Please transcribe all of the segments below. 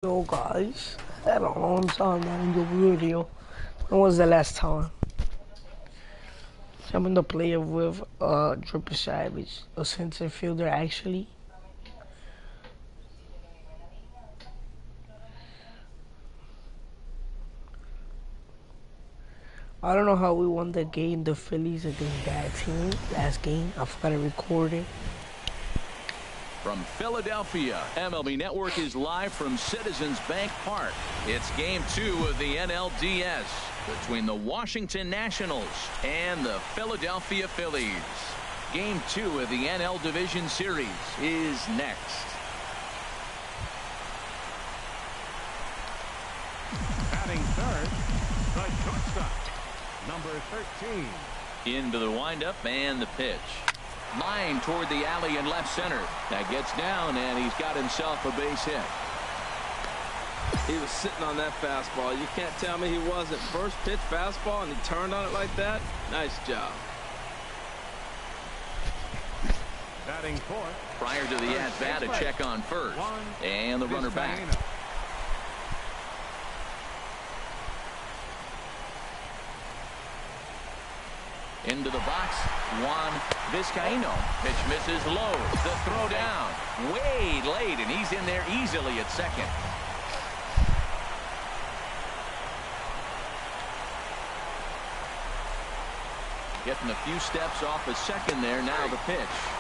Yo guys, had a long time not in your video. When was the last time? I'm gonna play with Triple Savage, a center fielder actually. I don't know how we won the game, the Phillies against that team last game. I forgot to record it. From Philadelphia, MLB Network is live from Citizens Bank Park. It's Game 2 of the NLDS between the Washington Nationals and the Philadelphia Phillies. Game 2 of the NL Division Series is next. Batting third, the shortstop, number 13. Into the windup and the pitch. Line toward the alley in left center. That gets down, and he's got himself a base hit. He was sitting on that fastball. You can't tell me he wasn't. First pitch fastball, and he turned on it like that. Nice job. Batting fourth. Prior to the at-bat, a check on first. And the runner back. Into the box, Juan Vizcaíno. Pitch misses low. The throw down. Way late, and he's in there easily at second. Getting a few steps off a second there. Now the pitch.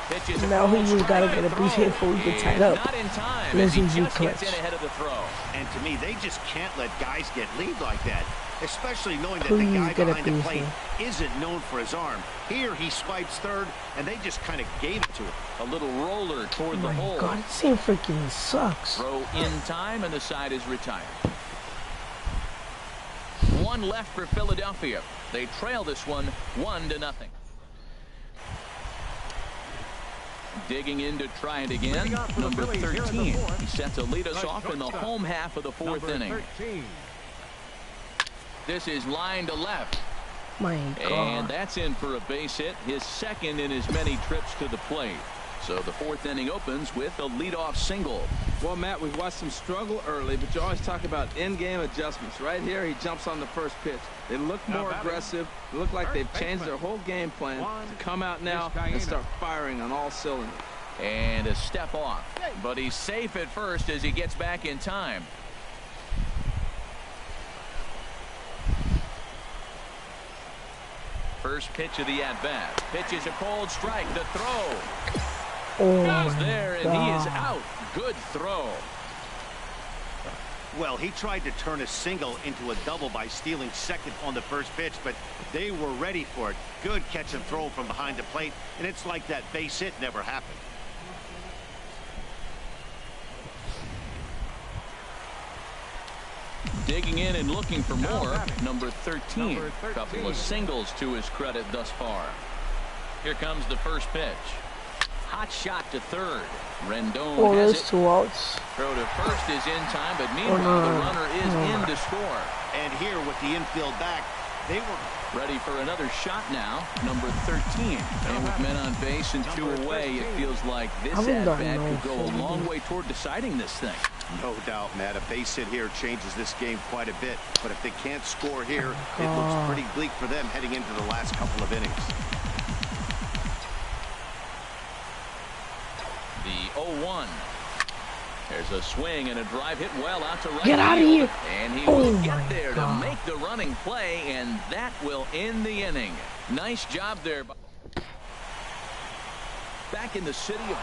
Pitch is now he just gotta get a base hit before we get tied up. Not in time. Let's He use just clutch. gets in ahead of the throw. And to me, they just can't let guys get lead like that, especially knowing that Please the guy get a behind the base plate hit. isn't known for his arm. Here he swipes third, and they just kind of gave it to him. A little roller toward Oh the my hole. god, this team freaking sucks. Throw in time, and the side is retired. One left for Philadelphia. They trail this one 1-0. Digging in to try it again. Number 13. He set to lead us off in the home half of the fourth inning. 13. This is line to left. My And god. that's in for a base hit, his second in as many trips to the plate. So the fourth inning opens with a leadoff single. Well, Matt, we've watched him struggle early, but you always talk about in-game adjustments. Right here, he jumps on the first pitch. They look more aggressive. They look like they've changed their whole game plan to come out now and start firing on all cylinders. And a step off. But he's safe at first as he gets back in time. First pitch of the at-bat. Pitch is a cold strike. The throw. Oh Goes my there, and he is god. out. Good throw. Well, he tried to turn a single into a double by stealing second on the first pitch, but they were ready for it. Good catch and throw from behind the plate, and it's like that base hit never happened. Digging in and looking for more. Number 13. Number 13. Couple of singles to his credit thus far. Here comes the first pitch. Hot shot to third. Rendon Oh, has there's it. 2 outs. Throw to first is in time, but meanwhile the runner is in to score. And here with the infield back, they were Ready for another shot now. Number 13. And with men on base and 2 away, it feels like this I haven't at-bat done could go no a long fooling. way toward deciding this thing. no doubt, Matt. A base hit here changes this game quite a bit. But if they can't score here, it God. looks pretty bleak for them heading into the last couple of innings. The 0-1. There's a swing and a drive hit well out to right Get out of field. here. And he Oh will my get there God. to make the running play, and that will end the inning. Nice job there. Back in the city of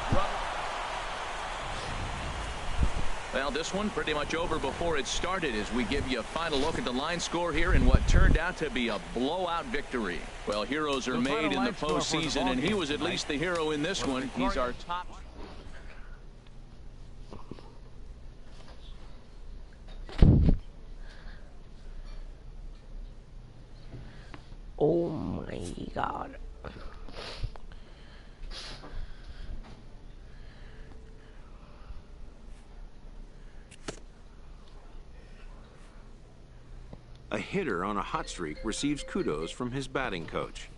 Well, this one pretty much over before it started as we give you a final look at the line score here in what turned out to be a blowout victory. Well, heroes are The final made in the line score for the postseason, ball and he game was at tonight least the hero in this one. He's our top. Oh my god. A hitter on a hot streak receives kudos from his batting coach.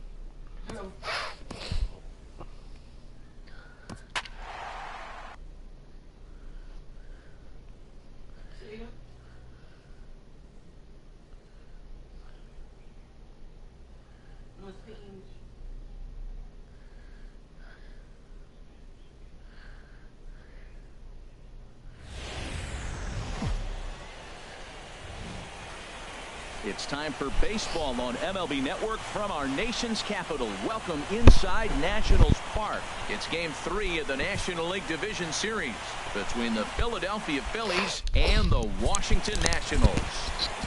It's time for baseball on MLB Network from our nation's capital. Welcome inside Nationals Park. It's Game 3 of the National League Division Series between the Philadelphia Phillies and the Washington Nationals.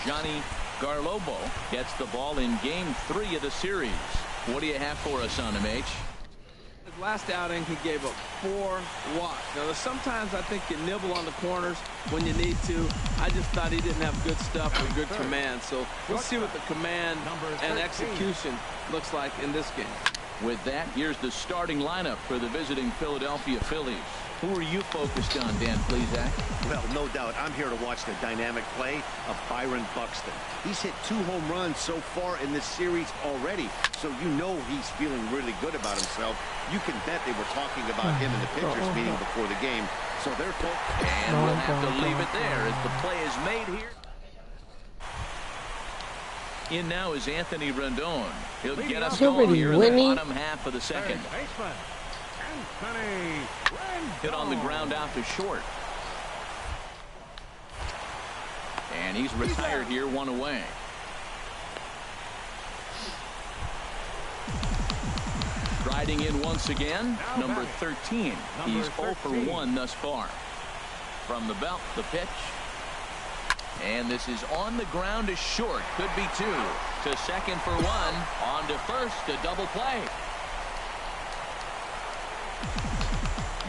Johnny Garlobo gets the ball in Game 3 of the series. What do you have for us on him, H? His last outing, he gave up 4 walks. Now, sometimes I think you nibble on the corners when you need to. I just thought he didn't have good stuff or good command. So we'll see what the command and execution looks like in this game. With that, here's the starting lineup for the visiting Philadelphia Phillies. Who are you focused on, Dan Plesac? Well, no doubt, I'm here to watch the dynamic play of Byron Buxton. He's hit 2 home runs so far in this series already, so you know he's feeling really good about himself. You can bet they were talking about him in the pitchers meeting before the game, so therefore... And we'll have to leave it there as the play is made here. In now is Anthony Rendon. He'll get us going here in the bottom half of the second. Hit on the ground out to short. And he's retired here, 1 away. Riding in once again, number 13. He's 0 for 1 thus far. From the belt, the pitch. And this is on the ground to short. Could be 2. To second for 1. On to first, a double play.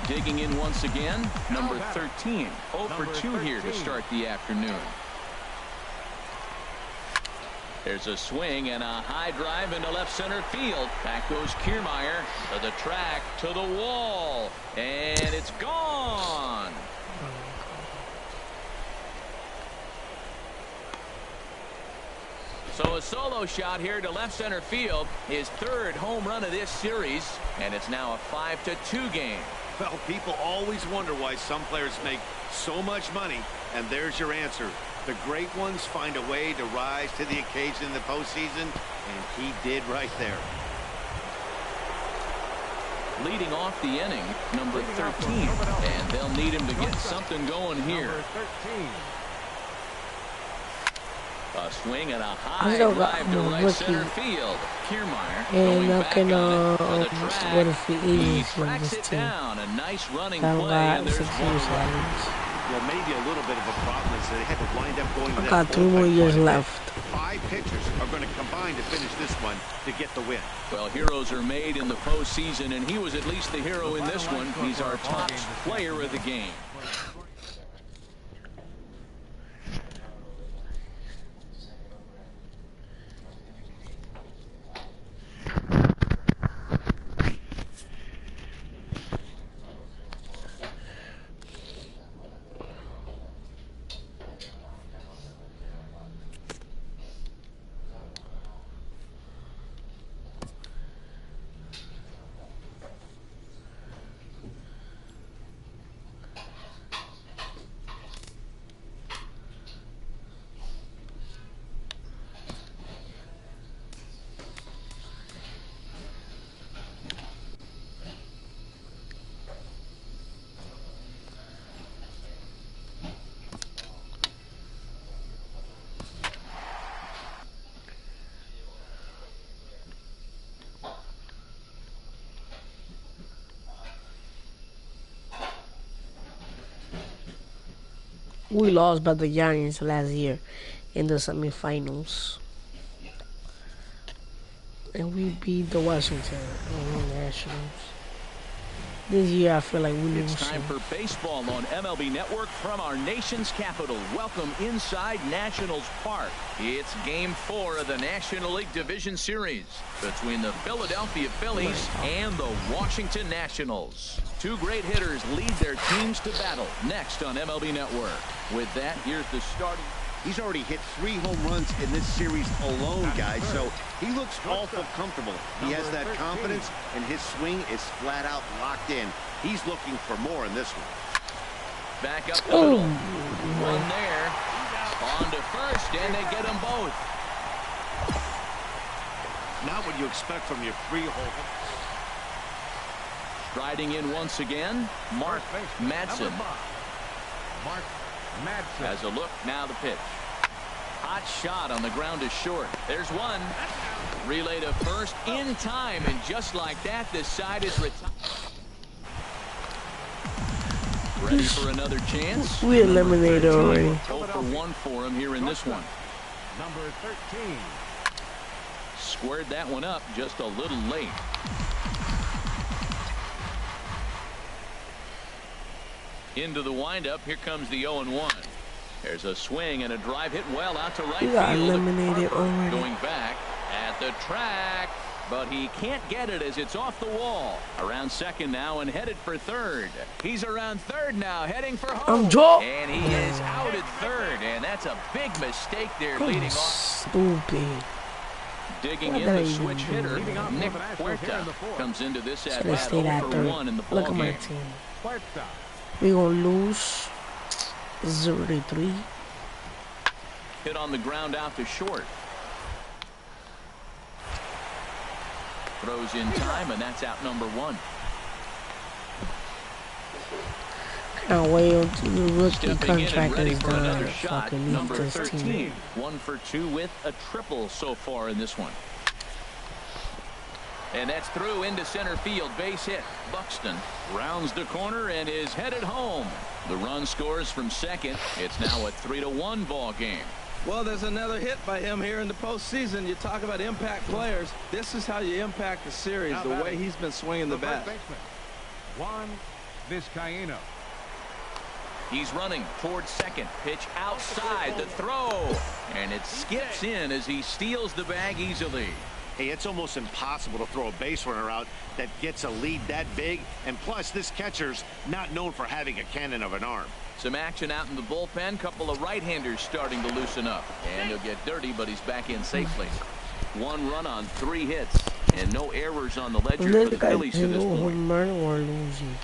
Digging in once again, number 13. 0 for 2 here to start the afternoon. There's a swing and a high drive into left center field. Back goes Kiermaier to the track, to the wall, and it's gone. So a solo shot here to left center field, his 3rd home run of this series, and it's now a 5-2 game. Well, people always wonder why some players make so much money, and there's your answer. The great ones find a way to rise to the occasion in the postseason, and he did right there. Leading off the inning, number 13, and they'll need him to get something going here. A swing and a high drive to right center field. Kiermaier going back on it for the track. He tracks it down. A nice running play, and there's 1 run. Well, maybe a little bit of a problem is that they had to wind up going to that got 3 more years left. 5 pitchers are going to combine to finish this one to get the win. Well, heroes are made in the postseason, and he was at least the hero in this one. He's our top player of the game. We lost by the Giants last year in the semifinals. And we beat the Washington Nationals. This year I feel like we lose. It's time for baseball on MLB Network from our nation's capital. Welcome inside Nationals Park. It's Game 4 of the National League Division Series between the Philadelphia Phillies and the Washington Nationals. 2 great hitters lead their teams to battle next on MLB Network. With that, here's the starting. He's already hit 3 home runs in this series alone, guys, so he looks awful comfortable. He has that confidence, and his swing is flat out locked in. He's looking for more in this one. Back up the middle. One there. On to first, and they get them both. Not what you expect from your 3-hole. Striding in once again, Mark Madsen. Mark Madsen has a look, now the pitch. Hot shot on the ground is short. There's one. Relay to first in time, and just like that, this side is retired. Ready for another chance. We eliminated already. 0 for 1 for him here in this one. Number 13. Squared that one up just a little late. Into the windup. Here comes the 0-1. There's a swing and a drive hit well out to right We got field. eliminated already. Going back at the track, but he can't get it as it's off the wall. Around second now and headed for third. He's around third now, heading for home. And he is out at third, and that's a big mistake there leading off. Stupid. Digging in the switch hitter, Nick Puerta comes into this at bat 0 for 1 in the ball Look at my game. team. Puerta. We're going to lose 0-3. Hit on the ground out to short. Throws in time, and that's out number 1. Can't wait until the rookie Stepping in and contract ready is for done. another shot. Fucking leave Number this 13. team. 1 for 2 with a triple so far in this one. And that's through into center field. Base hit. Buxton rounds the corner and is headed home. The run scores from second. It's now a 3-1 ball game. Well, there's another hit by him here in the postseason. You talk about impact players. This is how you impact the series, the way he's been swinging the bat. Juan Vizcaíno. He's running towards second. Pitch outside. The throw. And it skips in as he steals the bag easily. Hey, it's almost impossible to throw a base runner out that gets a lead that big. And plus, this catcher's not known for having a cannon of an arm. Some action out in the bullpen. Couple of right-handers starting to loosen up. And he'll get dirty, but he's back in safely. 1 run on 3 hits. And no errors on the ledger for the Phillies to this point. Or losing.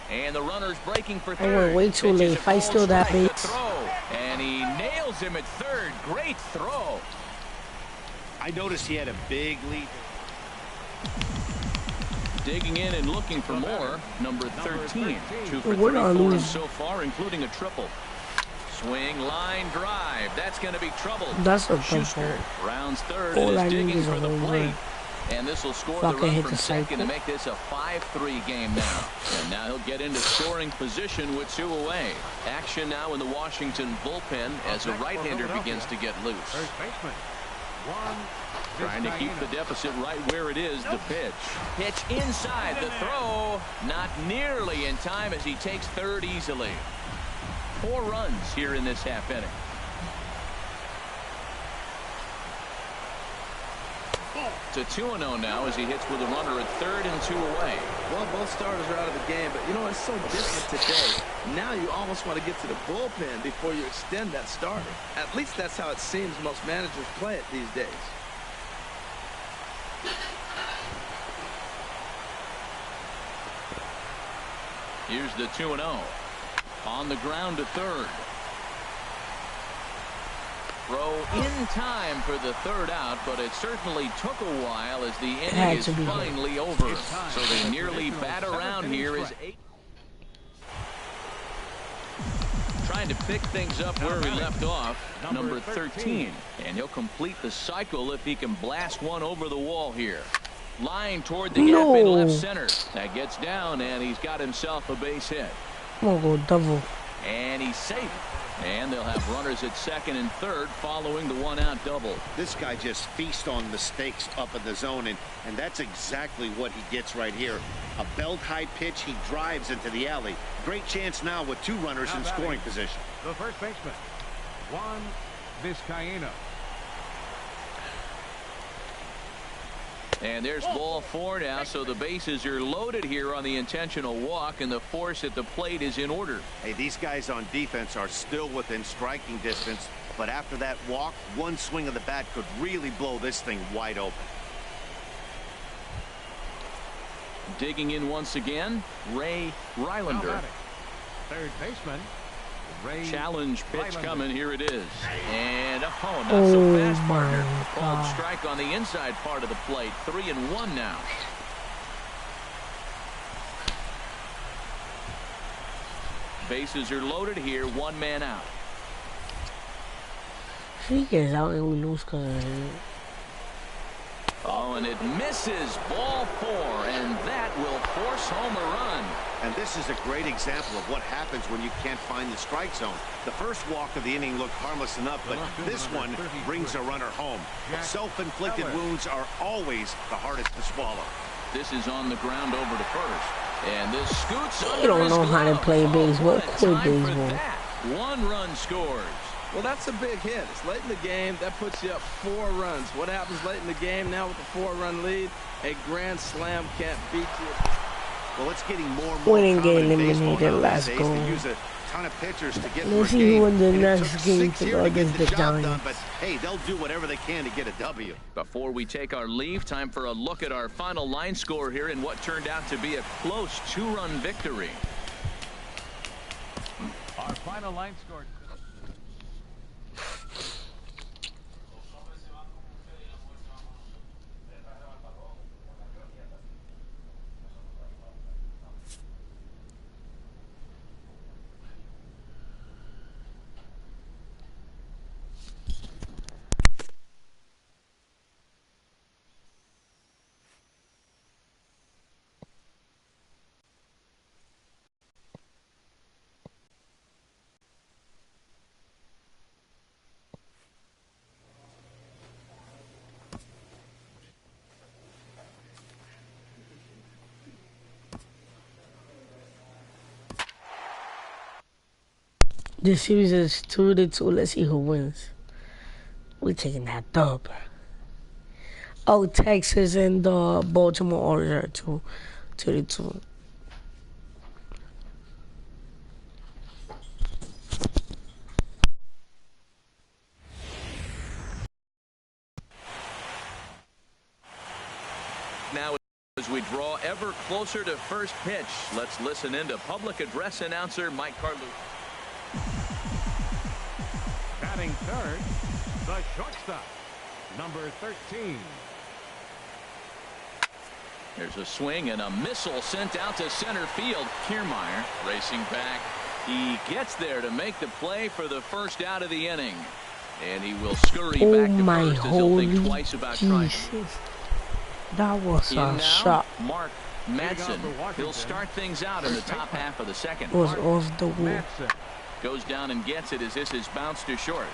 And the runner's breaking for third. I went way too late. If I steal that base. And he nails him at third. Great throw. I noticed he had a big lead. Digging in and looking for more. Number 13. 2 for 3 We're not for him losing. so far, including a triple. Swing, line, drive. That's going to be trouble. That's a Schuster rounds third All and I is need digging is a for the home plate. run. And this will score Fuck, the I run hit from the second cycle. to make this a 5-3 game now. And now he'll get into scoring position with 2 away. Action now in the Washington bullpen as a right-hander begins to get loose. First baseman. Juan Trying to keep the deficit right where it is. The pitch. Pitch inside. The throw. Not nearly in time as he takes third easily. 4 runs here in this half inning. To 2-0 now as he hits with a runner at third and 2 away. Well, both starters are out of the game, but you know, it's so different today. Now you almost want to get to the bullpen before you extend that starter. At least that's how it seems most managers play it these days. Here's the 2-0. On the ground to third. Throw in time for the third out, but it certainly took a while as the inning is finally over. So they nearly bat around here as 8. Trying to pick things up where he left off, number 13. And he'll complete the cycle if he can blast one over the wall here. Line toward the gap in left center. That gets down, and he's got himself a base hit. I'm going to go double. And he's safe. And they'll have runners at second and third following the 1-out double. This guy just feasts on mistakes up in the zone, and that's exactly what he gets right here. A belt-high pitch, he drives into the alley. Great chance now with 2 runners in scoring position. The first baseman, Juan Vizcaíno. And there's ball 4 now, so the bases are loaded here on the intentional walk, and the force at the plate is in order. Hey, these guys on defense are still within striking distance, but after that walk, one swing of the bat could really blow this thing wide open. Digging in once again, Ray Rylander. Third baseman, Ray Challenge pitch Rylander. coming. Here it is. And oh, not so fast, partner. my Called God. strike on the inside part of the plate. 3-1 now. Bases are loaded here. 1 man out. If he gets out and we lose because of it. Oh, and it misses. Ball 4, and that will force home a run. And this is a great example of what happens when you can't find the strike zone. The first walk of the inning looked harmless enough, but this one brings a runner home. Self-inflicted wounds are always the hardest to swallow. This is on the ground over to first. And this scoots under You don't his know how to glove. play baseball. What a Quit time for baseball. that. 1 run scores. Well, that's a big hit. It's late in the game. That puts you up 4 runs. What happens late in the game now with the 4-run lead? A grand slam can't beat you. Well, it's getting more and more We didn't get common in baseball eliminated. Let's nowadays go. to use a ton of pitchers to get Let's through a see who game. wins the And it next took game 6 to here go to get against the the job done, Giants. but hey, they'll do whatever they can to get a W. Before we take our leave, time for a look at our final line score here in what turned out to be a close 2-run victory. Our final line score. This series is 2-2. Let's see who wins. We taking that dub. Oh, Texas and Baltimore Orioles are 2-2. Now, as we draw ever closer to first pitch, let's listen in to public address announcer Mike Carlucci. Batting third, the shortstop, number 13. There's a swing and a missile sent out to center field. Kiermaier racing back. He gets there to make the play for the first out of the inning. And he will scurry back to my first as he'll think holy twice about trying. Jesus. That was In a now, shot. Mark Madsen. He'll start things out in the top half of the second. It was off the wall. Madsen. Goes down and gets it as this is bounced to short.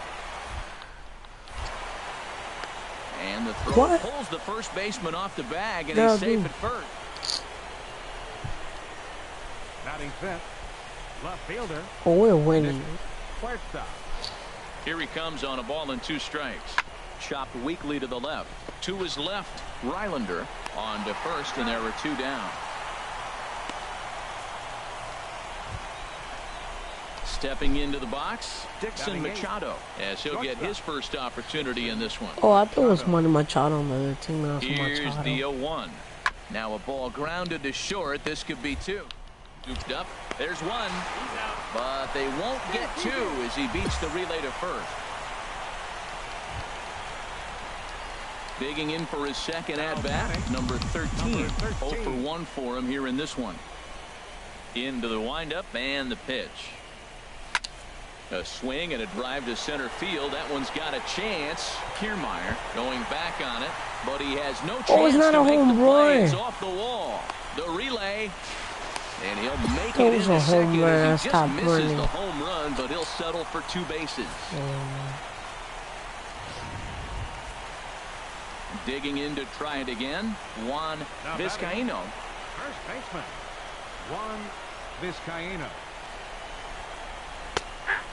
And the throw What? pulls the first baseman off the bag, and No, he's safe dude. at first. Batting fifth, left fielder, Oh, we're winning. Puerta. Here he comes on a ball and 2 strikes. Chopped weakly to the left. To his left, Rylander on to first, and there are 2 down. Stepping into the box, Dixon Machado, as he'll get his first opportunity in this one. Oh, I thought it was Manny Machado on the other team. Now it's Here's Machado. the 0-1. Now a ball grounded to short. This could be 2. Scooped up. There's 1. But they won't get 2 as he beats the relay to first. Digging in for his second at-bat, number 13. 0 for 1 for him here in this one. Into the windup and the pitch. A swing and a drive to center field. That one's got a chance. Kiermaier going back on it, but he has no chance Oh, it's not to a make home the play. run. It's off the wall. The relay, and he'll make That it was into a home second run. as he just Stop misses running. the home run, but he'll settle for 2 bases. Digging in to try it again, Juan Now Vizcaíno. First baseman, Juan Vizcaíno.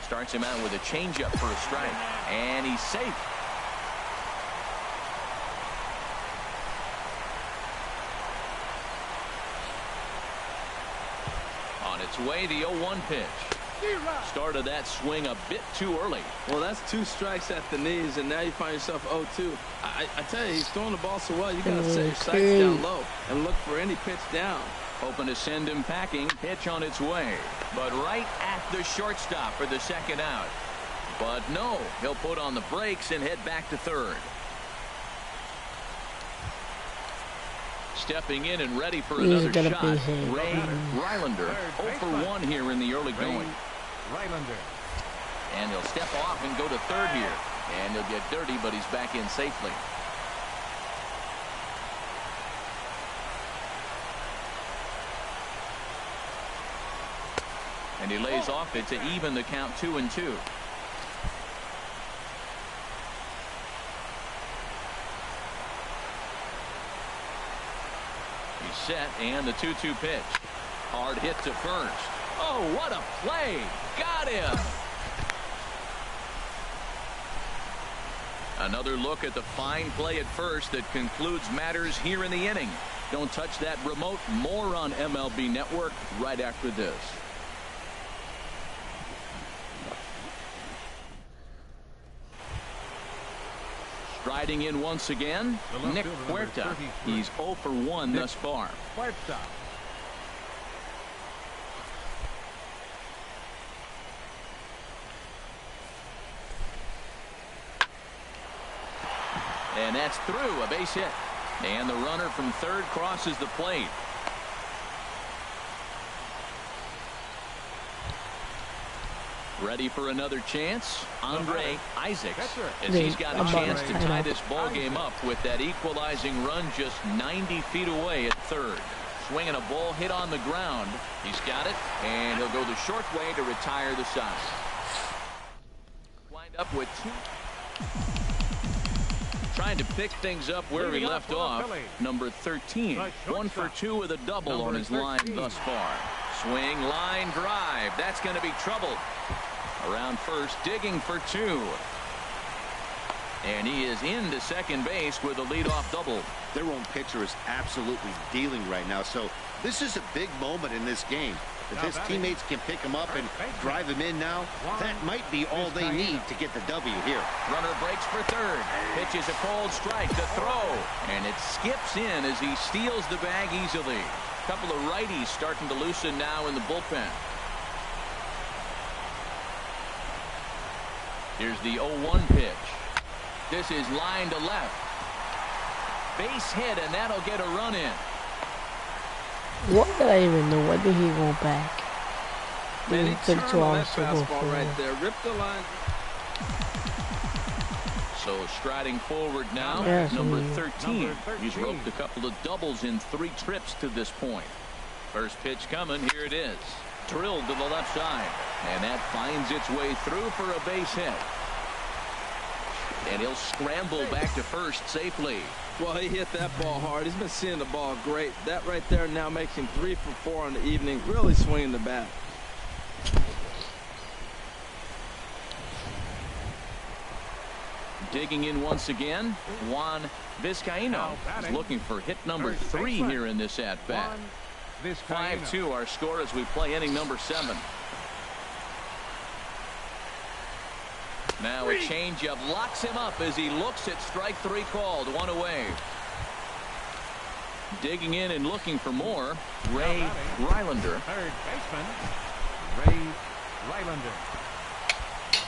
Starts him out with a changeup for a strike, and he's safe. On its way, the 0-1 pitch. Started that swing a bit too early. Well, that's 2 strikes at the knees, and now you find yourself 0-2. I tell you, he's throwing the ball so well, you got to set your sights down low and look for any pitch down. Hoping to send him packing. Pitch on its way. But right at the shortstop for the second out. But no, he'll put on the brakes and head back to third. Stepping in and ready for He's another gonna shot. be hit. Ray Rylander, 0 for 1 here in the early going. Rylander. And he'll step off and go to third here. And he'll get dirty, but he's back in safely. And he lays off it to even the count 2-2. He's set, and the 2-2 pitch. Hard hit to first. Oh, what a play. Got him. Another look at the fine play at first that concludes matters here in the inning. Don't touch that remote. More on MLB Network right after this. Striding in once again, Nick Huerta. He's 0 for 1 thus far. Huerta. And that's through, a base hit. And the runner from third crosses the plate. Ready for another chance, Andre Isaacs, as he's got a chance to tie this ball game up with that equalizing run just 90 feet away at third. Swinging a ball hit on the ground. He's got it, and he'll go the short way to retire the side. Wind up with two. Trying to pick things up where he left off. Number 13, 1 for 2 with a double on his line thus far. Swing, line, drive. That's going to be trouble. Around first, digging for 2. And he is into second base with a leadoff double. Their own pitcher is absolutely dealing right now, so this is a big moment in this game. If his teammates can pick him up and drive him in now, that might be all they need to get the W here. Runner breaks for third. Pitches a cold strike to throw. And it skips in as he steals the bag easily. A couple of righties starting to loosen now in the bullpen. Here's the 0-1 pitch. This is line to left. Base hit, and that'll get a run in. What did I even know? Why did he go back? Man, he took turned 2 on hours that to go fastball right forward. there. Ripped the line. So striding forward now, Yes, number he- 13. He's roped a couple of doubles in 3 trips to this point. First pitch coming. Here it is. Drilled to the left side. And that finds its way through for a base hit. And he'll scramble back to first safely. Well, he hit that ball hard. He's been seeing the ball great. That right there now makes him 3 for 4 on the evening. Really swinging the bat. Digging in once again, Juan Vizcaino is looking for hit number 3 here in this at-bat. 5-2 our score as we play inning number 7. Now a changeup locks him up as he looks at strike 3 called. 1 away. Digging in and looking for more, Ray Rylander. Third baseman, Ray Rylander.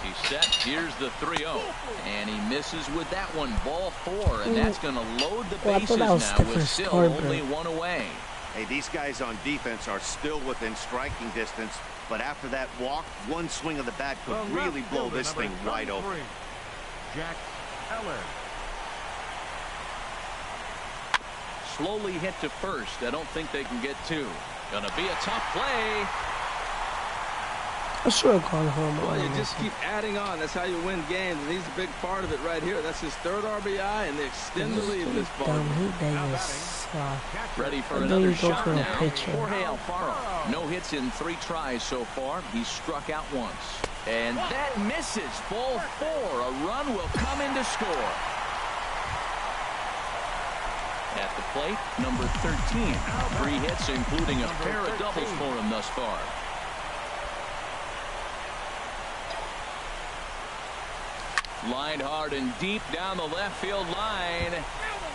He's set. Here's the 3-0. And he misses with that one. Ball 4. And that's going to load the Well, I bases thought that was now with Stephen still Scarberry. only 1 away. Hey, these guys on defense are still within striking distance, but after that walk, one swing of the bat could The really left blow fielder, this number thing wide open. 33, Jack Eller. Slowly hit to first. I don't think they can get 2. Gonna be a tough play. I should have called home. Well, you just keep adding on. That's how you win games. And he's a big part of it right here. That's his 3rd RBI, and they extend the lead in this ball. Dumb, he Davis. Ready for And another then you go shot for a now. pitcher. Jorge Alfaro. No hits in 3 tries so far. He's struck out once. And that misses. Ball 4. A run will come in to score. At the plate, number 13. 3 hits, including a pair of doubles for him thus far. Lined hard and deep down the left field line.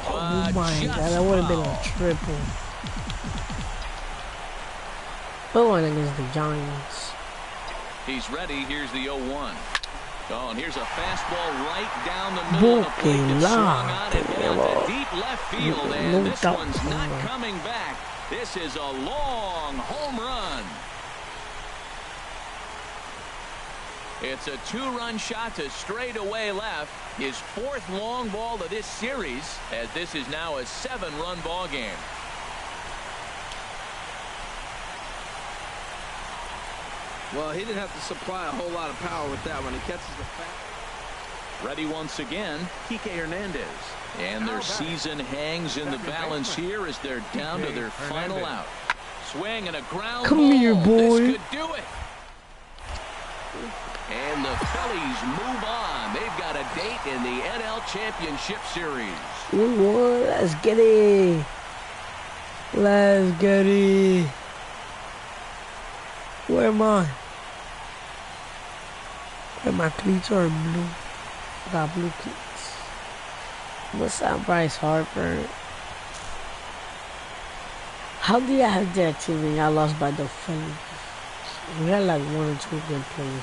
Oh my God, that would have been a triple. But one against the Giants. He's ready. Here's the 0-1. Oh, and here's a fastball right down the middle of the plate. It's swung on it down to deep left field, and this one's not coming back. This is a long home run. It's a two-run shot to straightaway left. His fourth long ball of this series, as this is now a 7-run ball game. Well, he didn't have to supply a whole lot of power with that one. He catches the fat. Ready once again, Kike Hernandez. And their season hangs in the balance here as they're down to their final out. Swing and a ground ball. Come here, boy. This could do it. And the Phillies move on. They've got a date in the NL Championship Series. We won. Let's get it. Let's get it. Where am I? Where my cleats are blue. I got blue cleats. What's up, Bryce Harper? How do you have that team and y'all lost by the Phillies? We had like 1 or 2 good plays.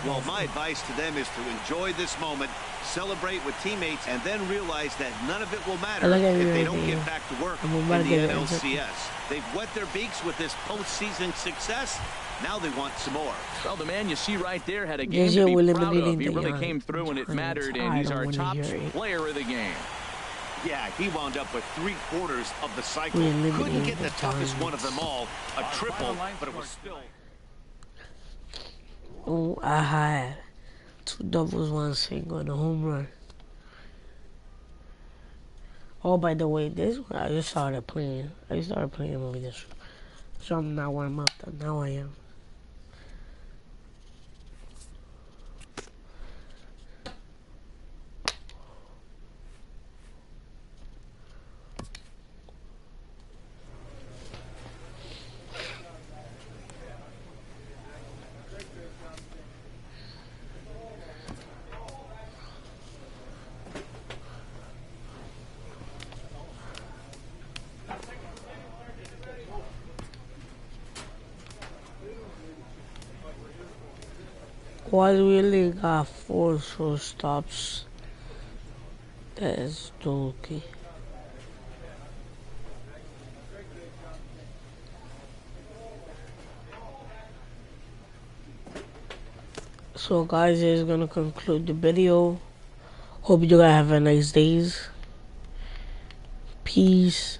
Well, my advice to them is to enjoy this moment, celebrate with teammates, and then realize that none of it will matter if they don't get back to work in the NLCS. They've wet their beaks with this postseason success. Now they want some more. Well, the man you see right there had a game to be proud of. He really came through when it mattered, and he's our top player of the game. Yeah, he wound up with 3/4 of the cycle. Couldn't get the toughest one of them all, a triple, but it was still... Oh, I had 2 doubles, 1 single, and a home run. Oh, by the way, this one I just started playing. I started playing with this, so I'm not warm up. Now I am. Why do we only got 4 shortstops? That is jokey. So guys, this is gonna conclude the video. Hope you guys have a nice days. Peace.